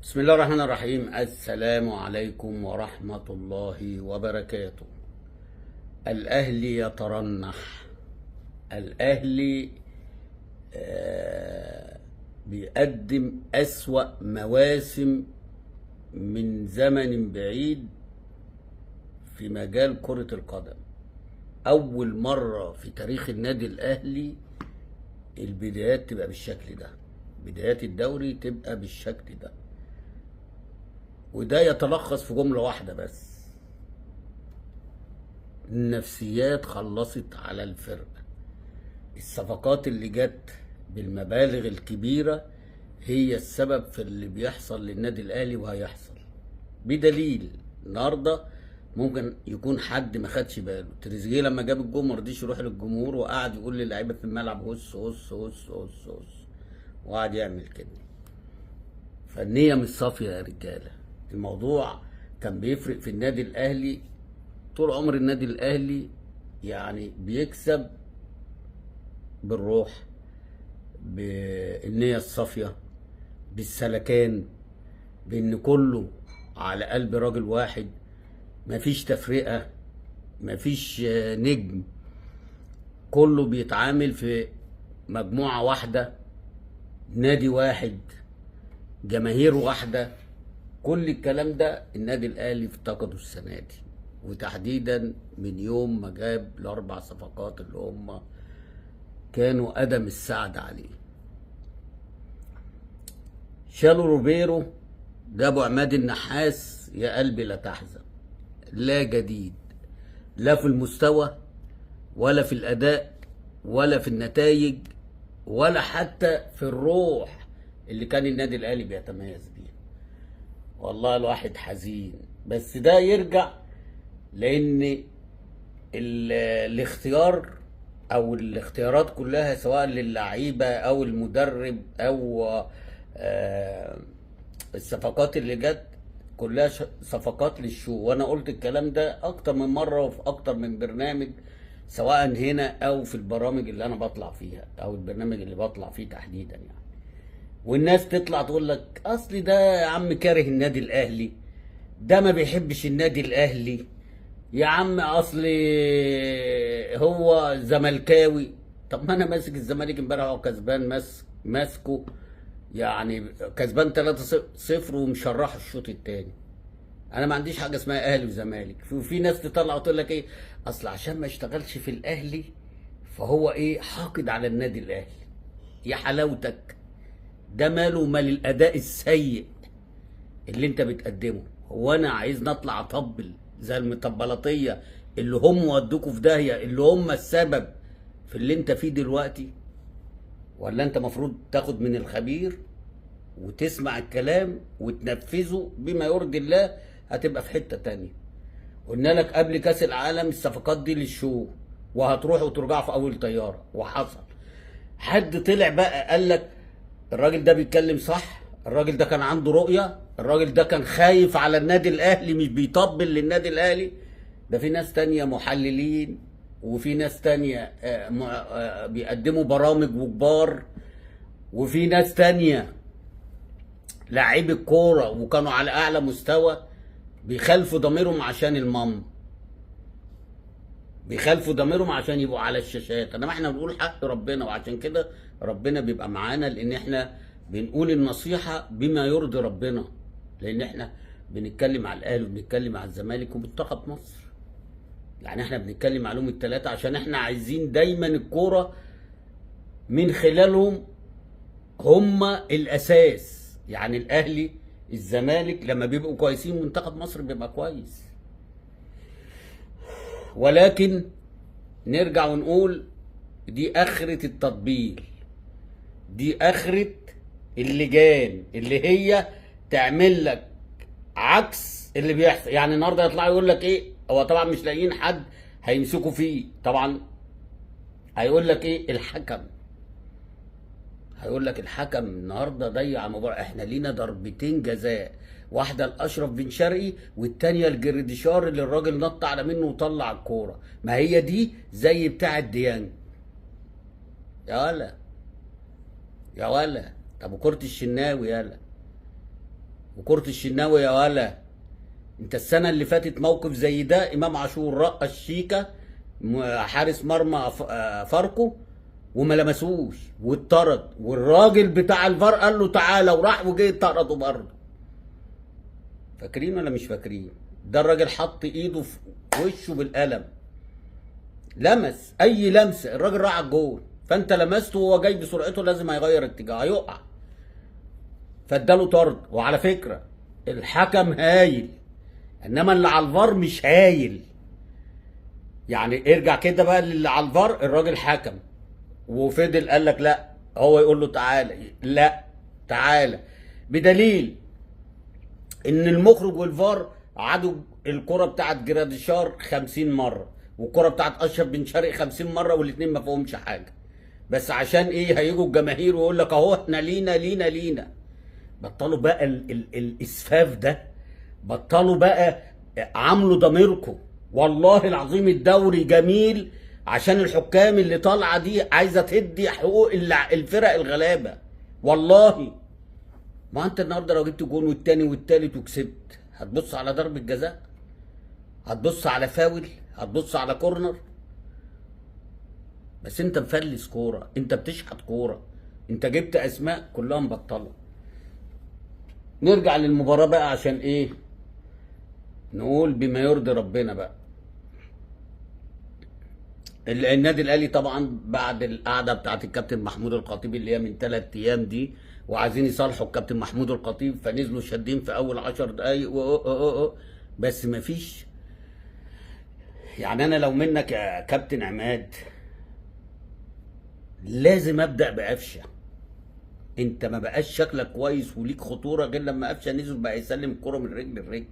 بسم الله الرحمن الرحيم. السلام عليكم ورحمة الله وبركاته. الأهلي يترنح. الأهلي بيقدم أسوأ مواسم من زمن بعيد في مجال كرة القدم. أول مرة في تاريخ النادي الأهلي البدايات تبقى بالشكل ده، بدايات الدوري تبقى بالشكل ده، وده يتلخص في جملة واحدة بس: النفسيات خلصت على الفرقة. الصفقات اللي جت بالمبالغ الكبيرة هي السبب في اللي بيحصل للنادي الأهلي وهيحصل. بدليل النهارده ممكن يكون حد ما خدش باله، تريزيجيه لما جاب الجون ما رضيش يروح للجمهور وقعد يقول للعيبه في الملعب هس هس هس هس هس، وقعد يعمل كده. فالنية مش صافية يا رجالة. الموضوع كان بيفرق في النادي الأهلي طول عمر. النادي الأهلي يعني بيكسب بالروح، بالنية الصافية، بالسلكان، بإن كله على قلب راجل واحد، مفيش تفرقة، مفيش نجم، كله بيتعامل في مجموعة واحدة، نادي واحد، جماهير واحدة. كل الكلام ده النادي الاهلي افتقده السنه دي، وتحديدا من يوم ما جاب الاربع صفقات اللي هم كانوا قدم السعد عليه. شالوا روبيرو، جابوا عماد النحاس، يا قلبي لا تحزن. لا جديد، لا في المستوى ولا في الاداء ولا في النتائج ولا حتى في الروح اللي كان النادي الاهلي بيتميز بيها. والله الواحد حزين، بس ده يرجع لان الاختيار او الاختيارات كلها سواء للعيبه او المدرب او الصفقات اللي جت كلها صفقات للشو. وانا قلت الكلام ده اكتر من مره وفي اكتر من برنامج، سواء هنا او في البرامج اللي انا بطلع فيها او البرنامج اللي بطلع فيه تحديدا يعني. والناس تطلع تقول لك اصل ده يا عم كاره النادي الاهلي، ده ما بيحبش النادي الاهلي، يا عم اصل هو زملكاوي. طب ما انا ماسك الزمالك امبارح وهو كسبان، ماسكه يعني كسبان 3-0 ومشرحه الشوط الثاني. انا ما عنديش حاجه اسمها اهلي وزمالك. وفي ناس تطلع وتقول لك ايه، اصل عشان ما اشتغلش في الاهلي فهو ايه حاقد على النادي الاهلي. يا حلاوتك، ده ماله ومال الاداء السيء اللي انت بتقدمه؟ هو انا عايز نطلع اطبل زي المطبلطيه اللي هم ودوكوا في داهيه، اللي هم السبب في اللي انت فيه دلوقتي؟ ولا انت مفروض تاخد من الخبير وتسمع الكلام وتنفذه بما يرضي الله؟ هتبقى في حته تانيه. قلنا لك قبل كاس العالم الصفقات دي للشو وهتروح وترجع في اول طياره، وحصل. حد طلع بقى قال لك الراجل ده بيتكلم صح، الراجل ده كان عنده رؤية، الراجل ده كان خايف على النادي الاهلي مش بيطبل للنادي الاهلي؟ ده في ناس تانية محللين، وفي ناس تانية بيقدموا برامج وكبار، وفي ناس تانية لاعبي الكورة وكانوا على اعلى مستوى بيخالفوا ضميرهم عشان المام، بيخالفوا ضميرهم عشان يبقوا على الشاشات. انما احنا بنقول حق ربنا، وعشان كده ربنا بيبقى معانا، لان احنا بنقول النصيحة بما يرضي ربنا، لان احنا بنتكلم على الاهلي وبنتكلم على الزمالك ومنتخب مصر. يعني احنا بنتكلم عليهم الثلاثة عشان احنا عايزين دايما الكورة من خلالهم هم الاساس. يعني الاهلي الزمالك لما بيبقوا كويسين منتخب مصر بيبقى كويس. ولكن نرجع ونقول دي اخرة التطبيل، دي اخرة اللجان اللي هي تعمل لك عكس اللي بيحصل. يعني النهارده يطلع يقول لك ايه، هو طبعا مش لاقيين حد هيمسكوا فيه طبعا، هيقول لك ايه الحكم، هيقول لك الحكم النهارده ضيع المباراه. احنا لينا ضربتين جزاء، واحده لاشرف بن شرقي والتانيه الجريديشار اللي الراجل نط على منه وطلع الكوره. ما هي دي زي بتاعه ديانج يا ولا، يا ولا. طب وكره الشناوي يالا، وكرة الشناوي يا ولا، انت السنة اللي فاتت موقف زي ده امام عاشور رقص شيكا حارس مرمى فاركو وما لمسوش واتطرد، والراجل بتاع الفار قال له تعالى وراح وجه اتطرده برضه. فاكرين ولا مش فاكرين؟ ده الراجل حط ايده في وشه بالقلم، لمس اي لمسه الراجل راح على الجول، فانت لمسته وهو جاي بسرعته لازم هيغير اتجاهه هيقع، فاداله طرد. وعلى فكره الحكم هايل، انما اللي على الفار مش هايل. يعني ارجع كده بقى للي على الفار، الراجل حكم وفضل قال لك لا، هو يقول له تعالى، لا تعالى، بدليل ان المخرج والفار عادوا الكرة بتاعت جراديشار 50 مرة والكرة بتاعت اشرف بن شرقي 50 مرة، والاتنين ما فيهمش حاجة، بس عشان ايه؟ هيجوا الجماهير ويقول لك اهو احنا لينا لينا لينا. بطلوا بقى الاسفاف ده، بطلوا بقى، عاملوا ضميركم. والله العظيم الدوري جميل عشان الحكام اللي طالعه دي عايزه تدي حقوق الفرق الغلابه. والله ما انت النهارده لو جبت جون والتاني والتالت وكسبت، هتبص على ضربه جزاء؟ هتبص على فاول؟ هتبص على كورنر؟ بس انت مفلس كوره، انت بتشحت كوره، انت جبت اسماء كلها مبطله. نرجع للمباراه بقى عشان ايه؟ نقول بما يرضي ربنا بقى. النادي الاهلي طبعا بعد القعده بتاعت الكابتن محمود الخطيب اللي هي من 3 ايام دي، وعايزين يصالحوا الكابتن محمود الخطيب، فنزلوا شادين في اول 10 دقايق بس مفيش. يعني انا لو منك يا كابتن عماد لازم ابدا بقفشه. انت ما بقاش شكلك كويس وليك خطوره غير لما قفشه نزل بقى يسلم الكره من رجل لرجل.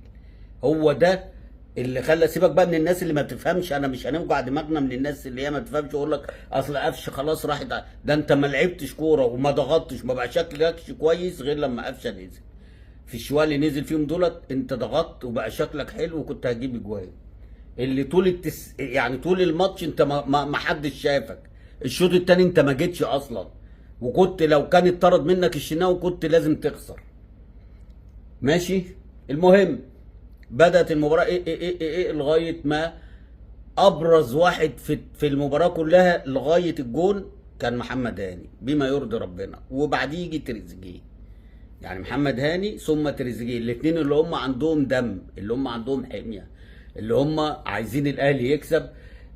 هو ده اللي خلى، سيبك بقى من الناس اللي ما بتفهمش، انا مش هنوجع دماغنا من الناس اللي هي ما بتفهمش ويقول لك اصل قفشه خلاص راحت. ده انت ما لعبتش كوره وما ضغطتش، ما بقى شكلكش كويس غير لما قفشه نزل. في الشويه اللي نزل فيهم دولت انت ضغطت وبقى شكلك حلو وكنت هتجيب اجوان. اللي طول يعني طول الماتش انت ما حدش شافك. الشوط الثاني انت ما جيتش اصلا، وكنت لو كان اتطرد منك الشناوي كنت لازم تخسر. ماشي. المهم بدأت المباراة إيه لغاية ما أبرز واحد في المباراة كلها لغاية الجون كان محمد هاني بما يرضي ربنا، وبعديه يجي تريزيجيه. يعني محمد هاني ثم تريزيجيه، الاثنين اللي هم عندهم دم، اللي هم عندهم حمية، اللي هم عايزين الأهلي يكسب.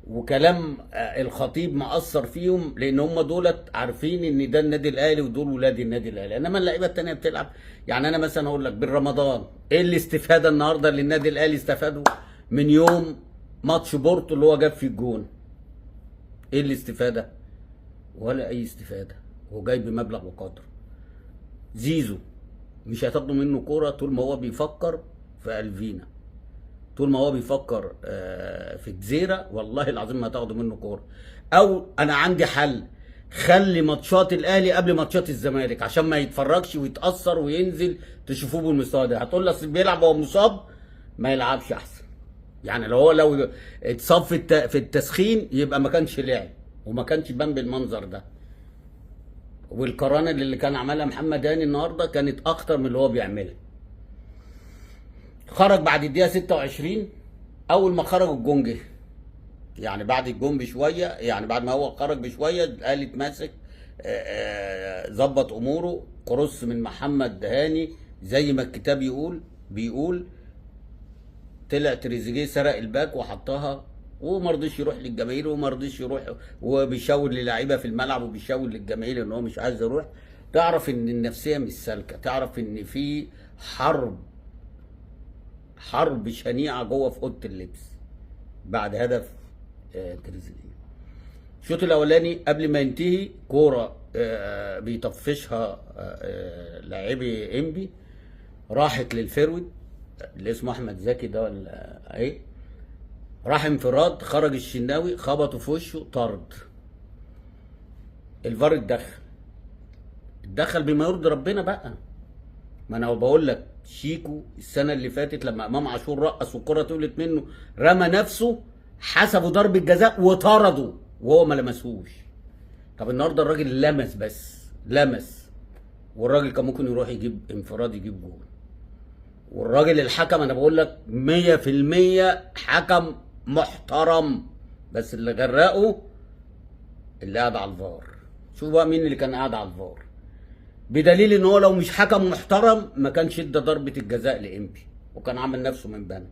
وكلام الخطيب مأثر فيهم لان هم دولت عارفين ان ده النادي الاهلي ودول ولاد النادي الاهلي، انما اللعيبه الثانيه بتلعب. يعني انا مثلا اقول لك بالرمضان ايه الاستفاده النهارده اللي النادي الاهلي استفادوا من يوم ماتش بورتو اللي هو جاب فيه الجون؟ ايه الاستفاده؟ ولا اي استفاده. هو جاي بمبلغ وقدره. زيزو مش هتاخدوا منه كوره طول ما هو بيفكر في الفينا، طول ما هو بيفكر في جزيره والله العظيم ما هتاخدوا منه كوره. او انا عندي حل، خلي ماتشات الاهلي قبل ماتشات الزمالك عشان ما يتفرجش ويتاثر وينزل تشوفوه بالمستوى ده. هتقول لي اصل بيلعب وهو مصاب، ما يلعبش احسن. يعني لو اتصاب في التسخين يبقى ما كانش لعب وما كانش بان بالمنظر ده. والقرانه اللي كان عملها محمد هاني النهارده كانت اكتر من اللي هو بيعملها. خرج بعد الدقيقه 26، اول ما خرج الجون جه، يعني بعد الجون بشويه، يعني بعد ما هو خرج بشويه الاهلي اتمسك، ظبط اموره. كروس من محمد هاني زي ما الكتاب بيقول طلع تريزيجيه سرق الباك وحطها، وما رضيش يروح للجماهير وما رضيش يروح، وبيشاور للاعيبه في الملعب وبيشاور للجماهير ان هو مش عايز يروح. تعرف ان النفسيه مش سالكه، تعرف ان في حرب شنيعه جوه في اوضه اللبس بعد هدف تريزيجيه. الشوط الاولاني قبل ما ينتهي كوره بيطفشها لاعبي انبي، راحت للفيرود اللي اسمه احمد زكي ده ولا ايه، راح انفراد، خرج الشناوي خبطه في وشه طرد. الفار اتدخل بما يرضي ربنا بقى. ما انا بقول لك شيكو السنه اللي فاتت لما امام عاشور رقص والكره طولت منه رمى نفسه، حسبوا ضربه جزاء وطردوا وهو ما لمسهوش. طب النهارده الراجل لمس، والراجل كان ممكن يروح يجيب انفراد يجيب جول. والراجل الحكم انا بقول لك 100% حكم محترم، بس اللي غرقه اللي قاعد على الفار. شوف بقى مين اللي كان قاعد على الفار، بدليل ان هو لو مش حكم محترم ما كانش ادى ضربة الجزاء لإنبي وكان عامل نفسه من بنا.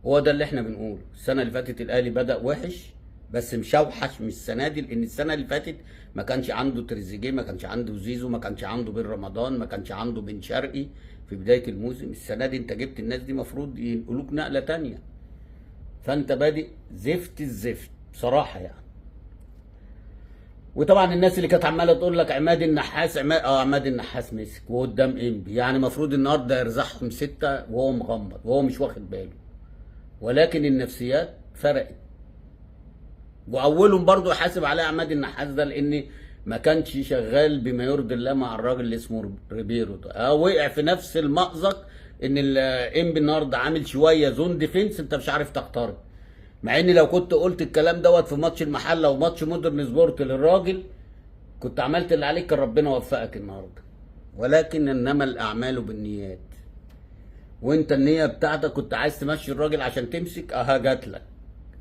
هو ده اللي احنا بنقوله. السنة اللي فاتت الاهلي بدأ وحش، بس مش اوحش من السنة دي، لان السنة اللي فاتت ما كانش عنده تريزيجيه، ما كانش عنده زيزو، ما كانش عنده بن رمضان، ما كانش عنده بن شرقي في بداية الموسم. السنة دي انت جبت الناس دي مفروض ينقلوك نقلة تانية، فانت بادئ زفت الزفت بصراحة يعني. وطبعا الناس اللي كانت عماله تقول لك عماد النحاس، عماد النحاس مسك وقدام انبي، يعني المفروض النهارده يرزعهم 6 وهو مغمض وهو مش واخد باله، ولكن النفسيات فرقت. واولهم برضو يحاسب عليه عماد النحاس ده، لان ما كانش شغال بما يرضي الله مع الراجل اللي اسمه ريبيرو ده. وقع في نفس المأزق ان الانبي النهارده عامل شويه زون ديفنس، انت مش عارف تخترق. مع ان لو كنت قلت الكلام دوت في ماتش المحله وماتش مودرن سبورت للراجل كنت عملت اللي عليك، كان ربنا وفقك النهارده. ولكن انما الاعمال بالنيات، وانت النيه بتاعتك كنت عايز تمشي الراجل عشان تمسك، جات لك.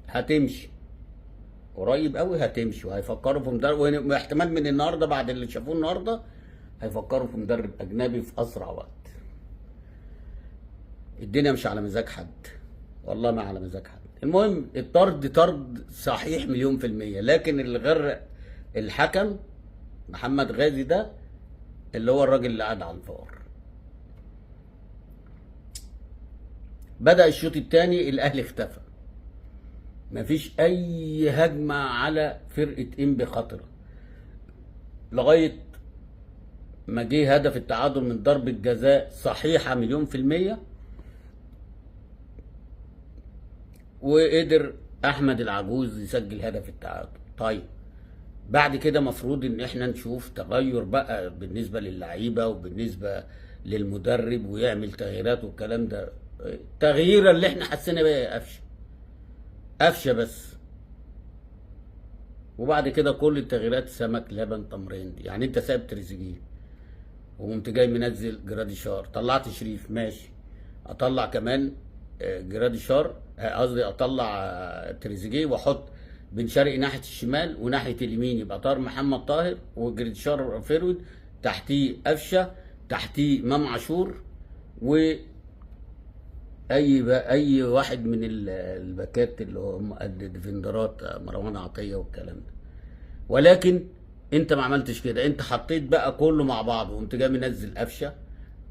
هتمشي قريب قوي، هتمشي وهيفكروا في مدرب، واحتمال من النهارده بعد اللي شافوه النهارده هيفكروا في مدرب اجنبي في اسرع وقت. الدنيا مش على مزاج حد، والله ما على مزاج حد. المهم الطرد طرد صحيح 100%، لكن اللي غرق الحكم محمد غازي ده اللي هو الراجل اللي قاعد على الفار. بدأ الشوط الثاني الاهلي اختفى، مفيش اي هجمه على فرقه انبي خطره لغايه ما جه هدف التعادل من ضربه جزاء صحيحه 100%، وقدر احمد العجوز يسجل هدف التعادل. طيب بعد كده مفروض ان احنا نشوف تغير بقى بالنسبه للعيبه وبالنسبه للمدرب ويعمل تغييرات والكلام ده. التغييره اللي احنا حسينا بيها قفشه بس، وبعد كده كل التغييرات سمك لبن تمرين. يعني انت سايب تريزيجيه وقمت جاي منزل جراديشار، طلعت شريف ماشي، اطلع كمان جراديشار، قصدي اطلع تريزيجيه واحط بن شرقي ناحيه الشمال وناحيه اليمين يبقى طاهر محمد طاهر وجراديشار فيرود، تحتيه قفشه، تحتيه امام عاشور، و اي واحد من الباكات اللي هم قد ديفندرات مروان عطيه والكلام ده. ولكن انت ما عملتش كده، انت حطيت بقى كله مع بعضه وقمت جاي منزل قفشه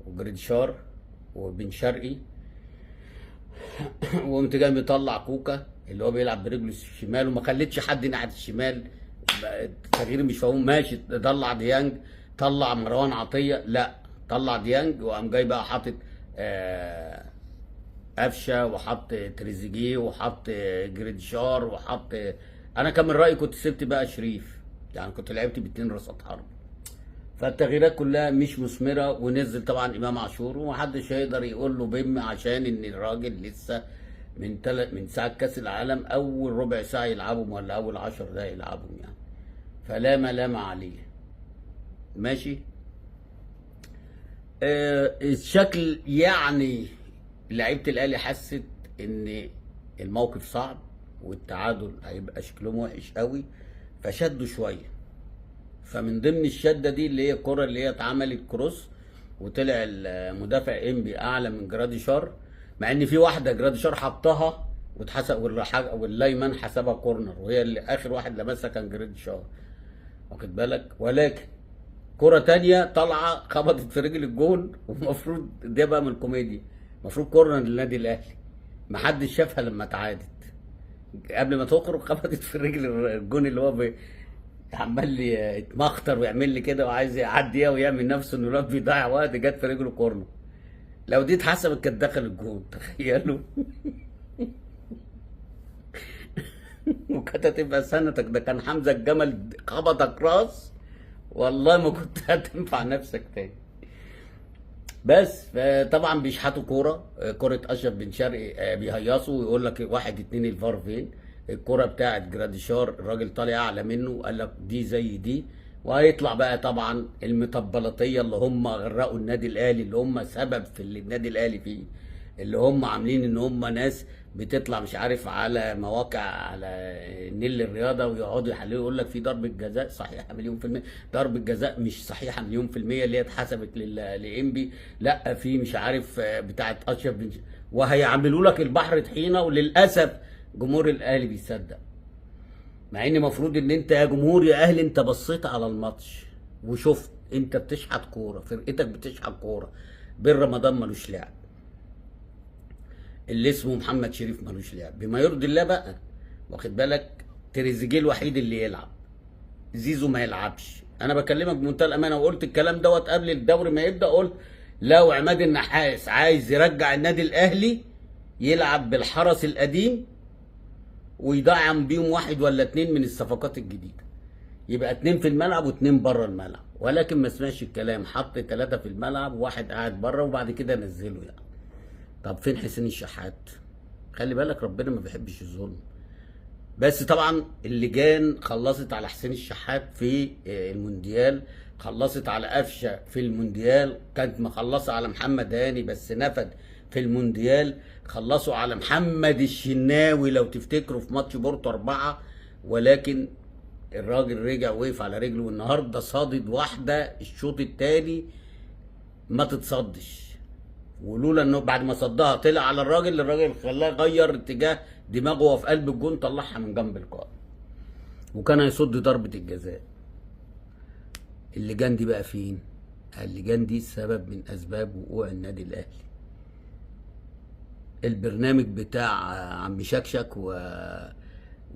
وجراديشار وبن شرقي وقمت جاي مطلع كوكا اللي هو بيلعب برجله الشمال وما خليتش حد ناحيه الشمال. التغيير مش فاهم ماشي، طلع ديانج، طلع مروان عطيه، لا طلع ديانج وقام جاي بقى حاطط قفشه وحط تريزيجيه وحط جريدشار وحط. انا كان من رايي كنت سبت بقى شريف، يعني كنت لعبت ب2 رصاص حرب. فالتغييرات كلها مش مثمره، ونزل طبعا امام عاشور ومحدش هيقدر يقول له بم، عشان ان الراجل لسه من ساعه كاس العالم اول ربع ساعه يلعبهم ولا اول 10 دقايق يلعبهم يعني، فلا ملام عليه. ماشي. الشكل يعني لعيبه الاهلي حست ان الموقف صعب والتعادل هيبقى شكلهم وحش قوي، فشدوا شويه. فمن ضمن الشده دي اللي هي الكره اللي هي اتعملت كروس وطلع المدافع انبي اعلى من جراديشار، مع ان في واحده جراديشار حطها واتحسب واللايمان حسبها كورنر، وهي اللي اخر واحد لمسها كان جراديشار، واخد بالك. ولكن كره تانية طالعه خبطت في رجل الجون، ومفروض ده بقى من الكوميديا، المفروض كورنر للنادي الاهلي، محدش شافها لما اتعادت. قبل ما تخرج خبطت في رجل الجون اللي هو عمال يتمخطر ويعمل لي كده وعايز يعديها ويعمل نفسه انه الواد بيضيع وقت، جت في رجله كورنر. لو دي اتحسبت كانت دخل الجون، تخيلوا. وكانت هتبقى سنتك، ده كان حمزه الجمل خبطك راس، والله ما كنت هتنفع نفسك تاني. بس طبعا بيشحتوا كرة اشرف بن شرقي، بيهيصوا ويقول لك 1 2 الفار فين. الكرة بتاعت جراديشار الراجل طالع اعلى منه وقال لك دي زي دي، وهيطلع بقى طبعا المطبلطيه اللي هم غرقوا النادي الاهلي، اللي هم سبب في اللي النادي الاهلي فيه، اللي هم عاملين ان هم ناس بتطلع مش عارف على مواقع على نيل الرياضه ويقعدوا يحللوا يقول لك في ضربه جزاء صحيحه مليون في الميه. ضربه جزاء مش صحيحه مليون في الميه اللي هي اتحسبت لانبي، لا في مش عارف بتاعه اشرف وهيعملوا لك البحر طحينه. وللاسف جمهور الاهلي بيصدق، مع ان المفروض ان انت يا جمهور يا اهلي انت بصيت على الماتش وشفت انت بتشحت كوره، فرقتك بتشحت كوره. بين رمضان ملوش لعب، اللي اسمه محمد شريف ملوش لعب، بما يرضي الله بقى، واخد بالك. تريزيجيه الوحيد اللي يلعب، زيزو ما يلعبش. انا بكلمك بمنتهى الامانه، وقلت الكلام دوت قبل الدوري ما يبدا. قلت لو عماد النحاس عايز يرجع النادي الاهلي يلعب بالحرس القديم ويدعم بيهم واحد ولا اتنين من الصفقات الجديده، يبقى اتنين في الملعب واتنين بره الملعب. ولكن ما سمعش الكلام، حط 3 في الملعب وواحد قاعد بره وبعد كده نزله يعني. طب فين حسين الشحات؟ خلي بالك ربنا ما بيحبش الظلم. بس طبعا اللجان خلصت على حسين الشحات في المونديال، خلصت على قفشه في المونديال، كانت مخلصه على محمد هاني بس نفد في المونديال، خلصوا على محمد الشناوي لو تفتكروا في ماتش بورتو 4، ولكن الراجل رجع وقف على رجله. والنهارده صادد واحده الشوط الثاني ما تتصدش، ولولا انه بعد ما صدها طلع على الراجل خلاه يغير اتجاه دماغه وهو في قلب الجون، طلعها من جنب القائم وكان هيصد ضربه الجزاء. اللجان دي بقى فين؟ اللجان دي سبب من اسباب وقوع النادي الاهلي. البرنامج بتاع عم شكشك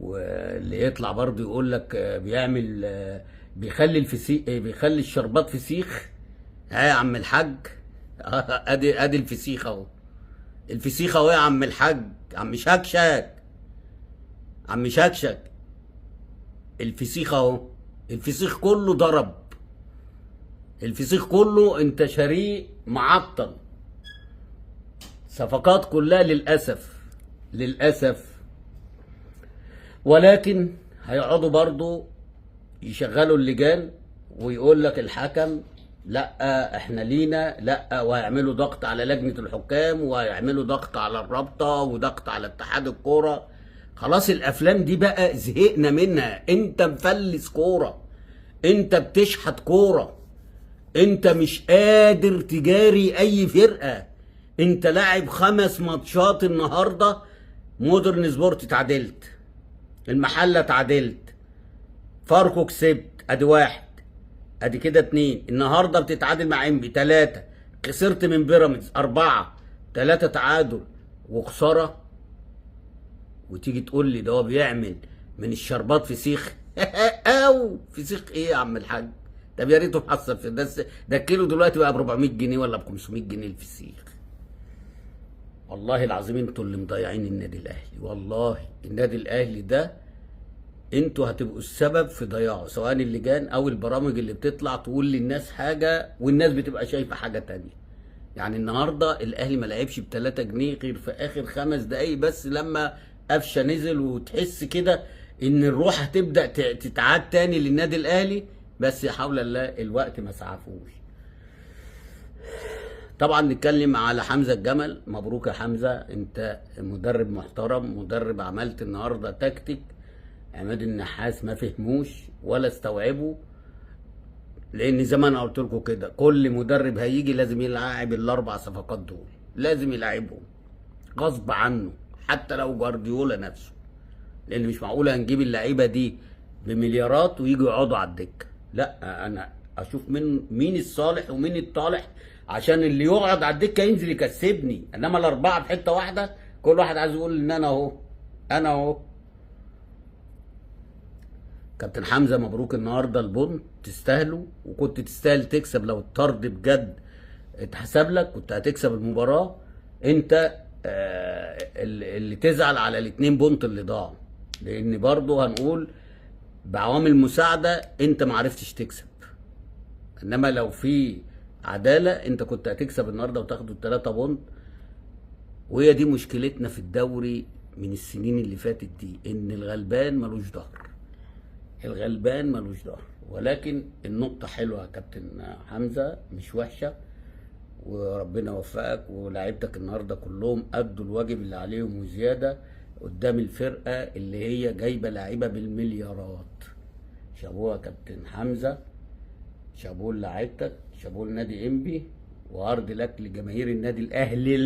واللي يطلع برضه يقول لك بيعمل بيخلي بيخلي الشربات فسيخ. ها يا عم الحاج، ادي الفسيخ اهو، الفسيخ اهو يا عم الحاج، عم شكشك، عم شكشك، الفسيخ اهو. الفسيخ كله ضرب، الفسيخ كله انت شاريه معطل، صفقات كلها للاسف للاسف. ولكن هيقعدوا برضو يشغلوا اللجان ويقول لك الحكم لا احنا لينا لا، وهيعملوا ضغط على لجنه الحكام وهيعملوا ضغط على الرابطه وضغط على اتحاد الكوره. خلاص الافلام دي بقى زهقنا منها. انت مفلس كوره، انت بتشحت كوره، انت مش قادر تجاري اي فرقه. انت لاعب 5 ماتشات النهارده، مودرن سبورت تعادلت، المحله تعادلت، فاركو كسبت ادي 1، ادي كده 2، النهارده بتتعادل مع انبي 3، خسرت من بيراميدز 4، 3 تعادل وخساره. وتيجي تقول لي ده هو بيعمل من الشربات فسيخ؟ او فسيخ ايه يا عم الحاج؟ طب يا ريته محصل في ده الكيلو دلوقتي بقى ب 400 جنيه ولا ب 500 جنيه الفسيخ. والله العظيم انتوا اللي مضيعين النادي الاهلي، والله النادي الاهلي ده انتوا هتبقوا السبب في ضياعه، سواء اللجان او البرامج اللي بتطلع تقول للناس حاجه والناس بتبقى شايفه حاجه تانية. يعني النهارده الاهلي ما لعبش ب3 جنيه غير في اخر 5 دقايق بس، لما قفشه نزل وتحس كده ان الروح هتبدا تتعاد تاني للنادي الاهلي. بس يا حول الله الوقت ما سعفوش. طبعا نتكلم على حمزه الجمل. مبروك يا حمزه، انت مدرب محترم، مدرب عملت النهارده تكتيك عماد النحاس ما فهموش ولا استوعبوا. لان زي ما انا قلت لكم كده، كل مدرب هيجي لازم يلعب ال4 صفقات دول، لازم يلعبهم غصب عنه حتى لو جوارديولا نفسه، لان مش معقوله هنجيب اللعيبه دي بمليارات ويجوا يقعدوا على الدكه. لا، انا اشوف مين الصالح ومين الطالح عشان اللي يقعد على الدكه ينزل يكسبني. انما ال4 في حته واحده كل واحد عايز يقول ان انا اهو انا اهو. كابتن حمزه مبروك النهارده البونت، تستاهلوا، وكنت تستاهل تكسب. لو الطرد بجد اتحسب لك كنت هتكسب المباراه. انت اللي تزعل على ال2 بونت اللي ضاعوا، لان برضه هنقول بعوامل مساعده انت ما عرفتش تكسب. انما لو في عداله انت كنت هتكسب النهارده وتاخدوا ال3 بونت. وهي دي مشكلتنا في الدوري من السنين اللي فاتت دي، ان الغلبان ملوش ظهر، الغلبان ملوش ظهر. ولكن النقطة حلوة يا كابتن حمزة، مش وحشة. وربنا يوفقك، ولاعيبتك النهارده كلهم أدوا الواجب اللي عليهم وزيادة قدام الفرقة اللي هي جايبة لعيبة بالمليارات. شابوه يا كابتن حمزة، شابوه لعيبتك، شابوه لنادي انبي، وعرض لك لجماهير النادي الاهلي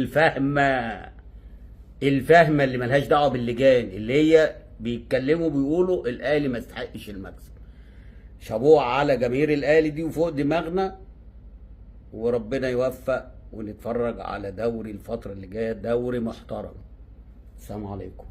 الفاهمة اللي ملهاش دعوة باللجان اللي هي بيتكلموا بيقولوا الاهلي ما يستحقش المكسب. شابوه على جماهير الاهلي دي وفوق دماغنا، وربنا يوفق ونتفرج على دوري الفترة اللي جاية، دوري محترم. السلام عليكم.